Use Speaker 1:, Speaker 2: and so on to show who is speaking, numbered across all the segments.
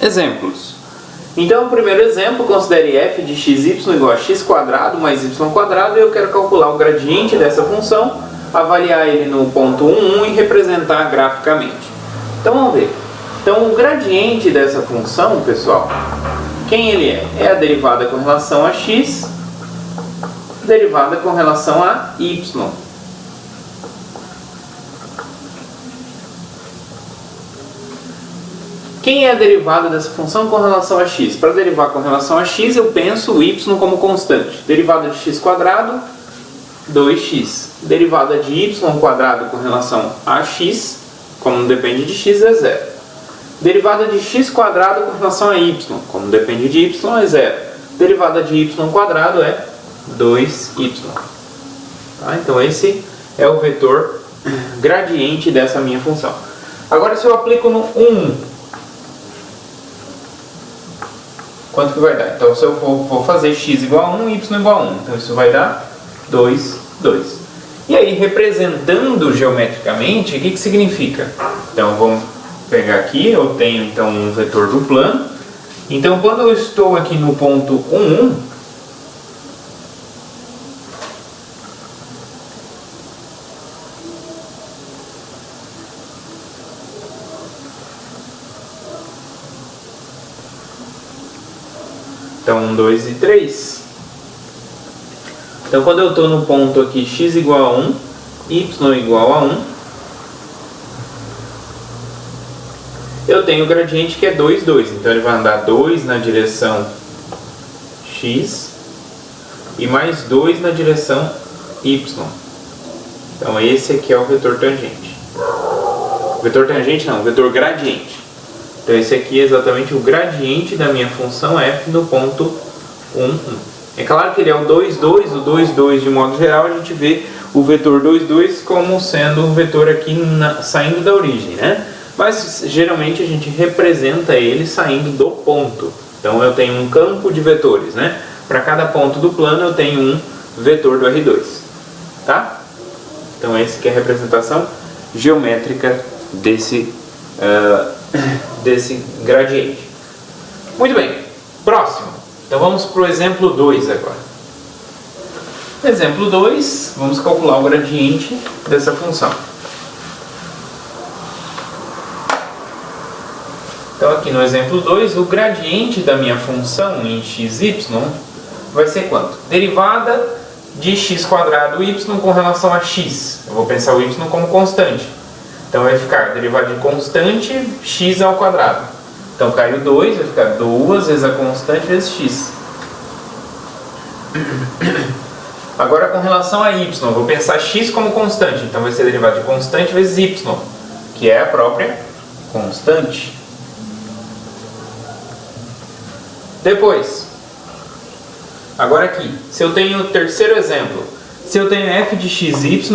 Speaker 1: Exemplos. Então, o primeiro exemplo, considere f de xy igual a x² mais y², e eu quero calcular o gradiente dessa função, avaliar ele no ponto 1, 1 e representar graficamente. Então, vamos ver. Então, o gradiente dessa função, pessoal, quem ele é? É a derivada com relação a x, derivada com relação a y. Quem é a derivada dessa função com relação a x? Para derivar com relação a x, eu penso o y como constante. Derivada de x², 2x. Derivada de y² com relação a x, como não depende de x, é 0. Derivada de x² com relação a y, como depende de y, é 0. Derivada de y² é 2y. Tá? Então esse é o vetor gradiente dessa minha função. Agora se eu aplico no 1, quanto que vai dar? Então se eu for fazer x igual a 1, y igual a 1, então isso vai dar 2, 2. E aí, representando geometricamente, o que significa? Então vamos pegar aqui, eu tenho então um vetor do plano. Então quando eu estou aqui no ponto 1, 1, então 1, 2 e 3. Então quando eu estou no ponto aqui x igual a 1, y igual a 1, eu tenho o gradiente que é 2, 2. Então ele vai andar 2 na direção x e mais 2 na direção y. Então esse aqui é o vetor tangente. Vetor tangente não, vetor gradiente. Então esse aqui é exatamente o gradiente da minha função f no ponto 1, 1. É claro que ele é o 2, 2, o 2, 2 de modo geral a gente vê o vetor 2, 2 como sendo um vetor aqui saindo da origem, né? Mas geralmente a gente representa ele saindo do ponto. Então eu tenho um campo de vetores, né? Para cada ponto do plano eu tenho um vetor do R2, tá? Então essa que é a representação geométrica desse gradiente. Muito bem, próximo. Então vamos para o exemplo 2 agora. Exemplo 2, vamos calcular o gradiente dessa função. Então aqui no exemplo 2, o gradiente da minha função em xy vai ser quanto? Derivada de x² y com relação a x. Eu vou pensar o y como constante. Então vai ficar derivada de constante x ao quadrado. Então cai o 2, vai ficar 2 vezes a constante vezes x. Agora com relação a y, eu vou pensar x como constante. Então vai ser derivada de constante vezes y, que é a própria constante. Depois, agora aqui, se eu tenho o terceiro exemplo, se eu tenho f de xy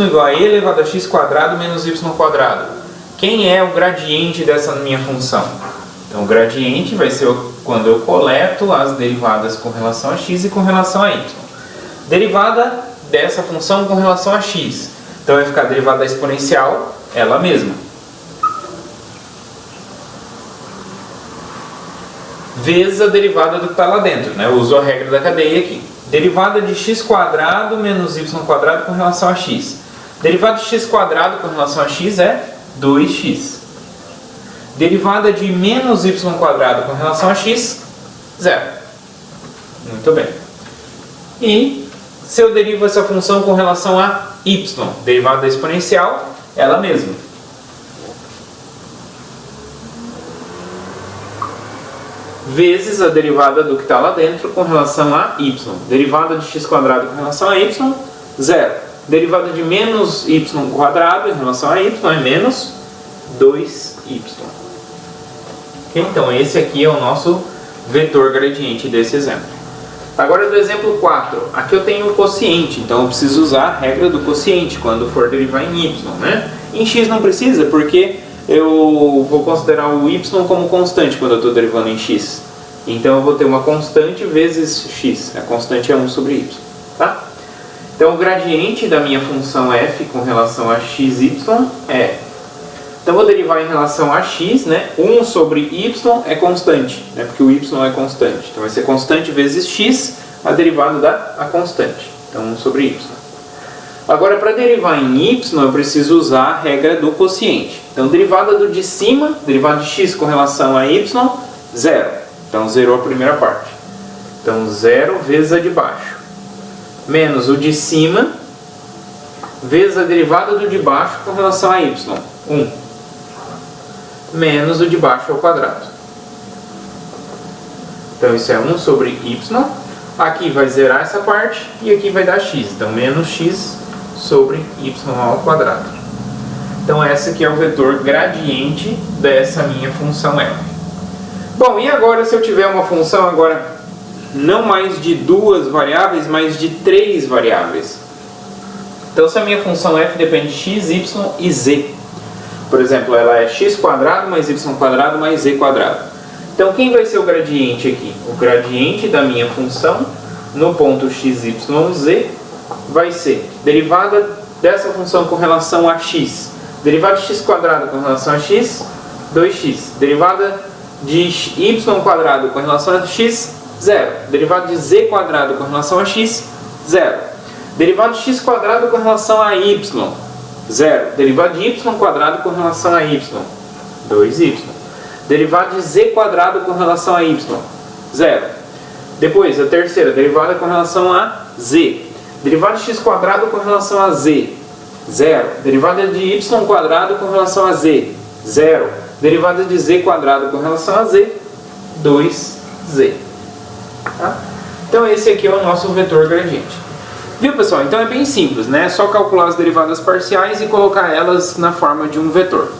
Speaker 1: igual a e elevado a x² menos y², quem é o gradiente dessa minha função? Então o gradiente vai ser quando eu coleto as derivadas com relação a x e com relação a y. Derivada dessa função com relação a x. Então vai ficar a derivada exponencial, ela mesma. Vezes a derivada do que está lá dentro, né? Eu uso a regra da cadeia aqui. Derivada de x² menos y² com relação a x. Derivada de x² com relação a x é 2x. Derivada de menos y² com relação a x, 0. Muito bem. E se eu derivo essa função com relação a y, derivada da exponencial, ela mesma. Vezes a derivada do que está lá dentro com relação a y. Derivada de x² com relação a y, 0. Derivada de menos y² em relação a y é menos 2y. Então esse aqui é o nosso vetor gradiente desse exemplo. Agora do exemplo 4. Aqui eu tenho o quociente, então eu preciso usar a regra do quociente quando for derivar em y, né? Em x não precisa, porque eu vou considerar o y como constante quando eu estou derivando em x. Então eu vou ter uma constante vezes x. A constante é 1 sobre y. Tá? Então o gradiente da minha função f com relação a xy é Então, vou derivar em relação a x, né? 1 sobre y é constante, né? Porque o y é constante. Então, vai ser constante vezes x, a derivada da constante. Então, 1 sobre y. Agora, para derivar em y, eu preciso usar a regra do quociente. Então, derivada do de cima, derivada de x com relação a y, 0. Então, zerou a primeira parte. Então, 0 vezes a de baixo. Menos o de cima, vezes a derivada do de baixo com relação a y, 1. Menos o de baixo ao quadrado. Então, isso é 1 sobre y. Aqui vai zerar essa parte e aqui vai dar x. Então, menos x sobre y ao quadrado. Então, esse aqui é o vetor gradiente dessa minha função f. Bom, e agora se eu tiver uma função agora não mais de 2 variáveis, mas de 3 variáveis? Então, se a minha função f depende de x, y e z. Por exemplo, ela é x² mais y² mais z². Então, quem vai ser o gradiente aqui? O gradiente da minha função no ponto x, y, z vai ser derivada dessa função com relação a x. Derivada de x² com relação a x, 2x. Derivada de y² com relação a x, 0. Derivada de z² com relação a x, 0. Derivada de x² com relação a y, 0. Derivada de y² com relação a y, 2y. Derivada de z² com relação a y, 0. Depois, a terceira, derivada com relação a z. Derivada de x² com relação a z, 0. Derivada de y² com relação a z, 0. Derivada de z² com relação a z, 2z. Tá? Então, esse aqui é o nosso vetor gradiente. Viu, pessoal? Então é bem simples, né? É só calcular as derivadas parciais e colocar elas na forma de um vetor.